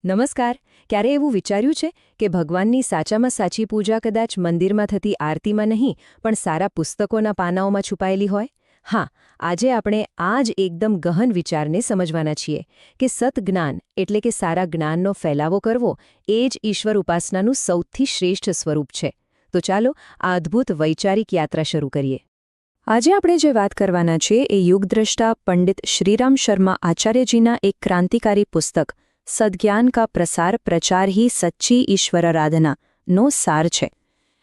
નમસ્કાર. ક્યારે એવું વિચાર્યું છે કે ભગવાનની સાચામાં સાચી પૂજા કદાચ મંદિરમાં થતી આરતીમાં નહીં પણ સારા પુસ્તકોના પાનાઓમાં છુપાયેલી હોય? હા, આજે આપણે આ જ એકદમ ગહન વિચારને સમજવાના છીએ કે સતજ્ઞાન એટલે કે સારા જ્ઞાનનો ફેલાવો કરવો એ જ ઈશ્વર ઉપાસનાનું સૌથી શ્રેષ્ઠ સ્વરૂપ છે. તો ચાલો આ અદ્ભુત વૈચારિક યાત્રા શરૂ કરીએ. આજે આપણે જે વાત કરવાના છીએ એ યુગદ્રષ્ટા પંડિત શ્રીરામ શર્મા આચાર્યજીના એક ક્રાંતિકારી પુસ્તક સદ્જ્ઞાન કા પ્રસાર પ્રચાર હી સચ્ચી ઈશ્વરારાધના નો સાર છે.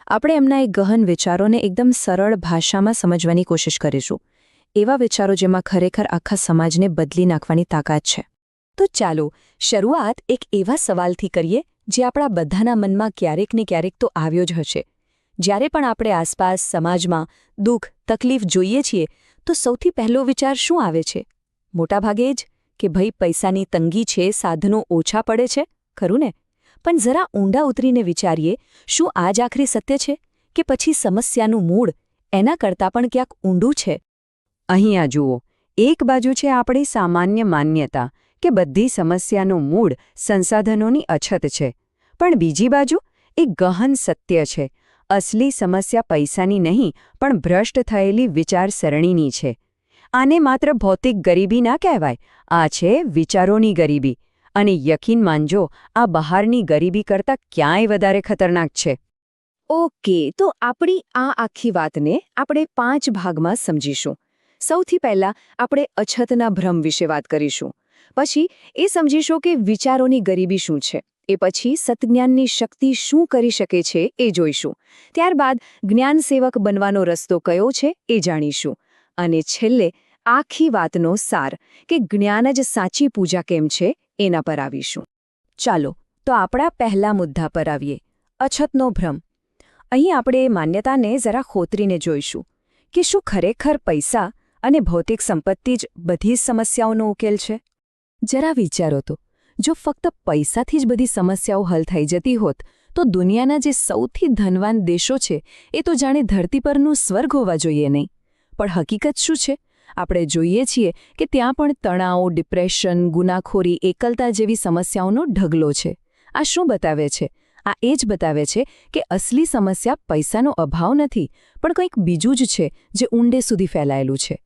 આપણે એમના એ ગહન વિચારોને એકદમ સરળ ભાષામાં સમજવાની કોશિશ કરીશું. એવા વિચારો જેમાં ખરેખર આખા સમાજને બદલી નાખવાની તાકાત છે. તો ચાલો શરૂઆત એક એવા સવાલથી કરીએ જે આપણા બધાના મનમાં ક્યારેક ને ક્યારેક તો આવ્યો જ હશે. જ્યારે પણ આપણે આસપાસ સમાજમાં દુઃખ તકલીફ જોઈએ છીએ તો સૌથી પહેલો વિચાર શું આવે છે? મોટાભાગે જ કે ભાઈ પૈસાની તંગી છે, સાધનો ઓછા પડે છે, ખરું ને? પણ જરા ઊંડા ઉતરીને વિચારીએ, શું આ જ આખરી સત્ય છે કે પછી સમસ્યાનું મૂળ એના કરતાં પણ ક્યાંક ઊંડું છે? અહીંયા જુઓ, એક બાજુ છે આપણી સામાન્ય માન્યતા કે બધી સમસ્યાનું મૂળ સંસાધનોની અછત છે, પણ બીજી બાજુ એક ગહન સત્ય છે. અસલી સમસ્યા પૈસાની નહીં પણ ભ્રષ્ટ થયેલી વિચારસરણીની છે. આને માત્ર ભૌતિક ગરીબી ના કહેવાય, આ છે વિચારોની ગરીબી. અને યકીન માનજો, આ બહારની ગરીબી કરતાં ક્યાંય વધારે ખતરનાક છે. ઓકે, તો આપણી આ આખી વાતને આપણે 5 ભાગમાં સમજીશું. સૌથી પહેલાં આપણે અછતના ભ્રમ વિશે વાત કરીશું. પછી એ સમજીશું કે વિચારોની ગરીબી શું છે. એ પછી સતજ્ઞાનની શક્તિ શું કરી શકે છે એ જોઈશું. ત્યારબાદ જ્ઞાનસેવક બનવાનો રસ્તો કયો છે એ જાણીશું. અને છેલ્લે આખી વાતનો સાર કે જ્ઞાન જ સાચી પૂજા કેમ છે એના પર આવીશું. ચાલો તો આપણા પહેલા મુદ્દા પર આવીએ, અછતનો ભ્રમ. અહીં આપણે એ માન્યતાને જરા ખોતરીને જોઈશું કે શું ખરેખર પૈસા અને ભૌતિક સંપત્તિ જ બધી સમસ્યાઓનો ઉકેલ છે? જરા વિચારો તો, જો ફક્ત પૈસાથી જ બધી સમસ્યાઓ હલ થઈ જતી હોત તો દુનિયાના જે સૌથી ધનવાન દેશો છે એ તો જાણે ધરતી પરનું સ્વર્ગ હોવા જોઈએ નહીં. પણ હકીકત શું છે? આપણે જોઈએ છીએ કે ત્યાં પણ તણાવ, ડિપ્રેશન, ગુનાખોરી, એકલતા જેવી સમસ્યાઓનો ઢગલો છે. આ શું બતાવે છે? આ એ જ બતાવે છે કે અસલી સમસ્યા પૈસાનો અભાવ નથી, પણ કંઈક બીજું જ છે જે ઊંડે સુધી ફેલાયેલું છે.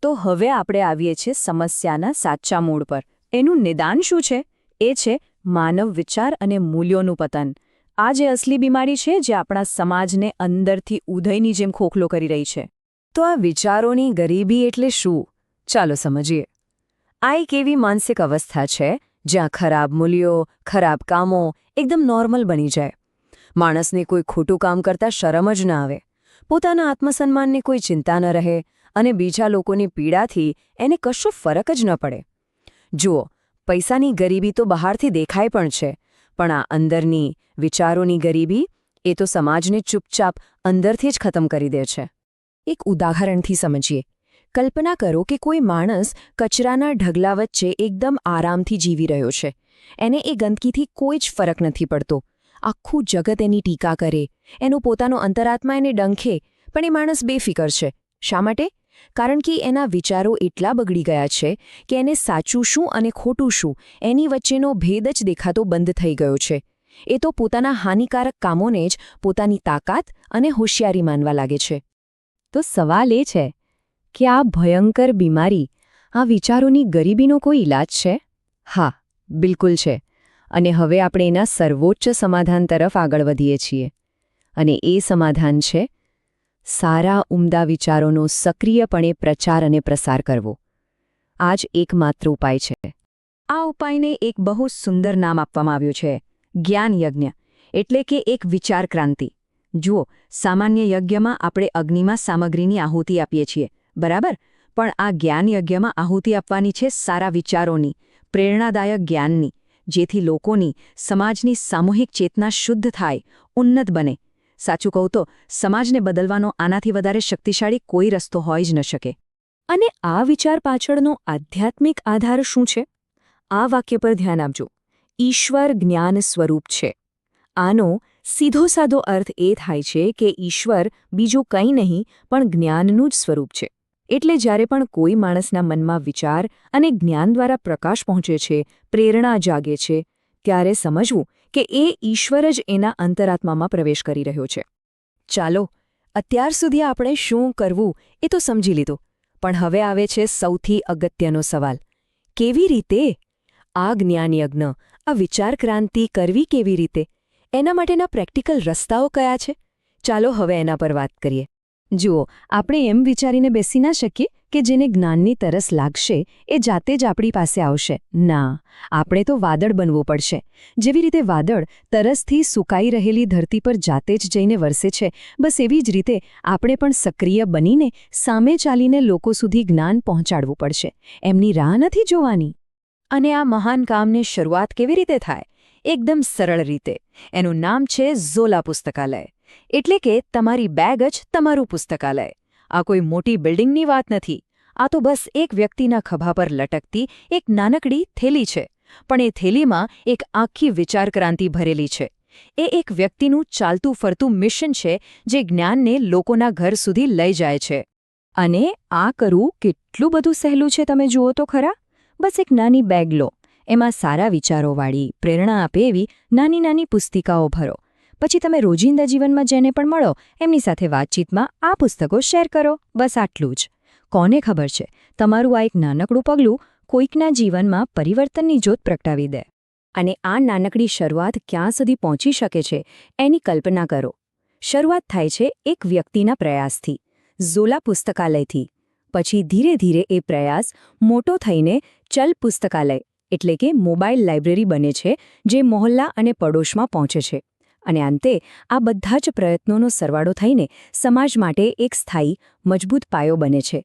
તો હવે આપણે આવીએ છીએ સમસ્યાના સાચા મૂળ પર. એનું નિદાન શું છે? એ છે માનવ વિચાર અને મૂલ્યોનું પતન. આ જે અસલી બીમારી છે જે આપણા સમાજને અંદરથી ઉધઈની જેમ ખોખલો કરી રહી છે. તો આ વિચારોની ગરીબી એટલે શું? ચાલો સમજીએ. આ એક એવી માનસિક અવસ્થા છે જ્યાં ખરાબ મૂલ્યો, ખરાબ કામો એકદમ નોર્મલ બની જાય. માણસને કોઈ ખોટું કામ કરતાં શરમ જ ના આવે, પોતાના આત્મસન્માનની કોઈ ચિંતા ન રહે અને બીજા લોકોની પીડાથી એને કશો ફરક જ ન પડે. જુઓ, પૈસાની ગરીબી તો બહારથી દેખાય પણ છે, પણ આ અંદરની વિચારોની ગરીબી એ તો સમાજને ચૂપચાપ અંદરથી જ ખતમ કરી દે છે. એક ઉદાહરણથી સમજીએ. કલ્પના કરો કે કોઈ માણસ કચરાના ઢગલા વચ્ચે એકદમ આરામથી જીવી રહ્યો છે. એને એ ગંદકીથી કોઈ જ ફરક નથી પડતો. આખું જગત એની ટીકા કરે, એનો પોતાનો અંતરાત્મા એને ડંખે, પણ એ માણસ બેફિકર છે. શા માટે? કારણ કે એના વિચારો એટલા બગડી ગયા છે કે એને સાચું શું અને ખોટું શું એની વચ્ચેનો ભેદ જ દેખાતો બંધ થઈ ગયો છે. એ તો પોતાના હાનિકારક કામોને જ પોતાની તાકાત અને હોશિયારી માનવા લાગે છે. તો સવાલ એ છે કે આ ભયંકર બીમારી, આ વિચારોની ગરીબીનો કોઈ ઇલાજ છે? હા, બિલકુલ છે. અને હવે આપણે એના સર્વોચ્ચ સમાધાન તરફ આગળ વધીએ છીએ. અને એ સમાધાન છે સારા ઉમદા વિચારોનો સક્રિયપણે પ્રચાર અને પ્રસાર કરવો. આ જ એકમાત્ર ઉપાય છે. આ ઉપાયને એક બહુ સુંદર નામ આપવામાં આવ્યું છે, જ્ઞાન યજ્ઞ, એટલે કે એક વિચાર ક્રાંતિ. જુઓ, સામાન્ય યજ્ઞમાં આપણે અગ્નિમાં સામગ્રીની આહુતિ આપીએ છીએ, બરાબર? પણ આ જ્ઞાન યજ્ઞમાં આહુતિ આપવાની છે સારા વિચારોની, પ્રેરણાદાયક જ્ઞાનની, જેથી લોકોની, સમાજની સામૂહિક ચેતના શુદ્ધ થાય, ઉન્નત બને. સાચું કહું તો સમાજને બદલવાનો આનાથી વધારે શક્તિશાળી કોઈ રસ્તો હોય જ ન શકે. અને આ વિચાર પાછળનો આધ્યાત્મિક આધાર શું છે? આ વાક્ય પર ધ્યાન આપજો. ઈશ્વર જ્ઞાન સ્વરૂપ છે. આનો સીધો સાદો અર્થ એ થાય છે કે ઈશ્વર બીજું કંઈ નહીં પણ જ્ઞાનનું જ સ્વરૂપ છે. એટલે જ્યારે પણ કોઈ માણસના મનમાં વિચાર અને જ્ઞાન દ્વારા પ્રકાશ પહોંચે છે, પ્રેરણા જાગે છે, ત્યારે સમજવું કે એ ઈશ્વર જ એના અંતરાત્મામાં પ્રવેશ કરી રહ્યો છે. ચાલો, અત્યાર સુધી આપણે શું કરવું એ તો સમજી લીધું, પણ હવે આવે છે સૌથી અગત્યનો સવાલ: કેવી રીતે? આ જ્ઞાન યજ્ઞ, આ વિચાર ક્રાંતિ કરવી કેવી રીતે? એના માટેના પ્રેક્ટિકલ રસ્તાઓ કયા છે? ચાલો હવે એના પર વાત કરીએ. જુઓ, આપણે એમ વિચારીને બેસી ના શકીએ કે જેને જ્ઞાનની તરસ લાગશે એ જાતે જ આપણી પાસે આવશે. ના, આપણે તો વાદળ બનવું પડશે. જેવી રીતે વાદળ તરસથી સુકાઈ રહેલી ધરતી પર જાતે જ જઈને વરસે છે, બસ એવી જ રીતે આપણે પણ સક્રિય બનીને સામે ચાલીને લોકો સુધી જ્ઞાન પહોંચાડવું પડશે. એમની રાહ નથી જોવાની. અને આ મહાન કામની શરૂઆત કેવી રીતે થાય? એકદમ સરળ રીતે. એનું નામ છે ઝોલા પુસ્તકાલય. એટલે કે તમારી બેગ જ તમારું પુસ્તકાલય. આ કોઈ મોટી બિલ્ડિંગની વાત નથી. આ તો બસ એક વ્યક્તિના ખભા પર લટકતી એક નાનકડી થેલી છે. પણ એ થેલીમાં એક આખી વિચાર ક્રાંતિ ભરેલી છે. એ એક વ્યક્તિનું ચાલતું ફરતું મિશન છે જે જ્ઞાનને લોકોના ઘર સુધી લઈ જાય છે. અને આ કરવું કેટલું બધું સહેલું છે તમે જુઓ તો ખરા. બસ એક નાની બેગ લો, એમાં સારા વિચારોવાળી, પ્રેરણા આપે એવી નાની નાની પુસ્તિકાઓ ભરો. પછી તમે રોજિંદા જીવનમાં જેને પણ મળો એમની સાથે વાતચીતમાં આ પુસ્તકો શેર કરો. બસ આટલું જ. કોને ખબર છે, તમારું આ એક નાનકડું પગલું કોઈકના જીવનમાં પરિવર્તનની જ્યોત પ્રગટાવી દે. અને આ નાનકડી શરૂઆત ક્યાં સુધી પહોંચી શકે છે એની કલ્પના કરો. શરૂઆત થાય છે એક વ્યક્તિના પ્રયાસથી, ઝોલા પુસ્તકાલયથી. પછી ધીરે ધીરે એ પ્રયાસ મોટો થઈને ચલ પુસ્તકાલય એટલે કે મોબાઈલ લાઇબ્રેરી બને છે, જે મોહલ્લા અને પડોશમાં પહોંચે છે. અને અંતે આ બધા જ પ્રયત્નોનો સરવાળો થઈને સમાજ માટે એક સ્થાયી, મજબૂત પાયો બને છે,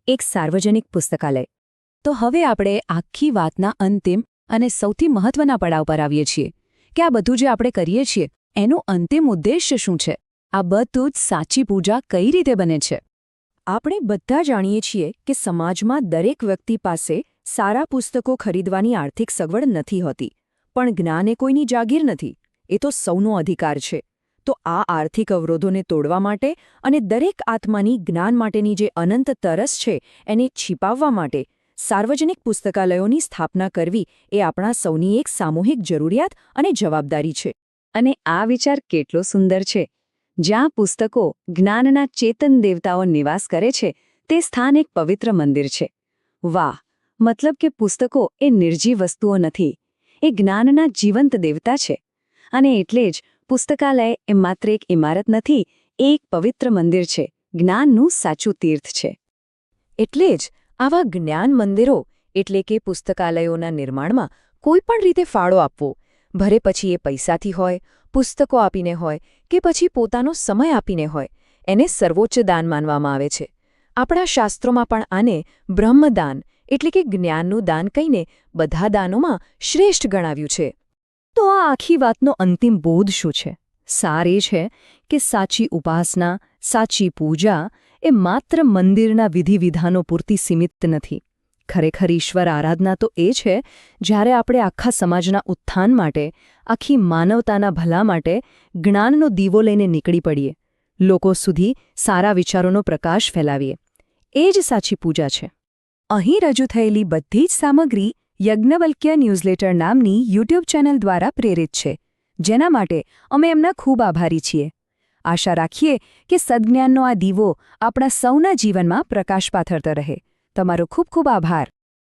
એક સાર્વજનિક પુસ્તકાલય. તો હવે આપણે આખી વાતના અંતિમ અને સૌથી મહત્વના પડાવ પર આવીએ છીએ કે આ બધું જે આપણે કરીએ છીએ એનો અંતિમ ઉદ્દેશ્ય શું છે? આ બધું જ સાચી પૂજા કઈ રીતે બને છે? આપણે બધા જાણીએ છીએ કે સમાજમાં દરેક વ્યક્તિ પાસે સારા પુસ્તકો ખરીદવાની આર્થિક સગવડ નથી હોતી. પણ જ્ઞાન એ કોઈની જાગીર નથી, એ તો સૌનો અધિકાર છે. તો આ આર્થિક અવરોધોને તોડવા માટે અને દરેક આત્માની જ્ઞાન માટેની જે અનંત તરસ છે એને छिपाવવા માટે સાર્વજનિક પુસ્તકાલયોની સ્થાપના કરવી એ આપણા સૌની એક સામૂહિક જરૂરિયાત અને જવાબદારી છે. અને આ વિચાર કેટલો સુંદર છે! જ્યાં પુસ્તકો જ્ઞાનના ચેતન દેવતાઓ નિવાસ કરે છે તે સ્થાન એક પવિત્ર મંદિર છે. વાહ! મતલબ કે પુસ્તકો એ નિર્જીવ વસ્તુઓ નથી, એ જ્ઞાનના જીવંત દેવતા છે. અને એટલે જ પુસ્તકાલય એ માત્ર એક ઇમારત નથી, એ એક પવિત્ર મંદિર છે, જ્ઞાનનું સાચું તીર્થ છે. એટલે જ આવા જ્ઞાન મંદિરો એટલે કે પુસ્તકાલયોના નિર્માણમાં કોઈ પણ રીતે ફાળો આપવો, ભલે પછી એ પૈસાથી હોય, પુસ્તકો આપીને હોય કે પછી પોતાનો સમય આપીને હોય, એને સર્વોચ્ચ દાન માનવામાં આવે છે. આપણા શાસ્ત્રોમાં પણ આને બ્રહ્મદાન એટલે કે જ્ઞાનનું દાન કહીને બધા દાનોમાં શ્રેષ્ઠ ગણાવ્યું છે. તો આ આખી વાતનો અંતિમ બોધ શું છે? સાર એ છે કે સાચી ઉપાસના, સાચી પૂજા એ માત્ર મંદિરના વિધિવિધાનો પૂરતી સીમિત નથી. ખરેખર ઈશ્વર આરાધના તો એ છે જ્યારે આપણે આખા સમાજના ઉત્થાન માટે, આખી માનવતાના ભલા માટે જ્ઞાનનો દીવો લઈને નીકળી પડીએ, લોકો સુધી સારા વિચારોનો પ્રકાશ ફેલાવીએ. એ જ સાચી પૂજા છે. અહીં રજૂ થયેલી બધી જ સામગ્રી યજ્ઞવલ્ક્ય ન્યૂઝલેટર નામની યુટ્યુબ ચેનલ દ્વારા પ્રેરિત છે, જેના માટે અમે એમના ખૂબ આભારી છીએ. આશા રાખીએ કે સદ્જ્ઞાનનો આ દીવો આપણા સૌના જીવનમાં પ્રકાશ પાથરતો રહે. તમારો ખૂબ ખૂબ આભાર.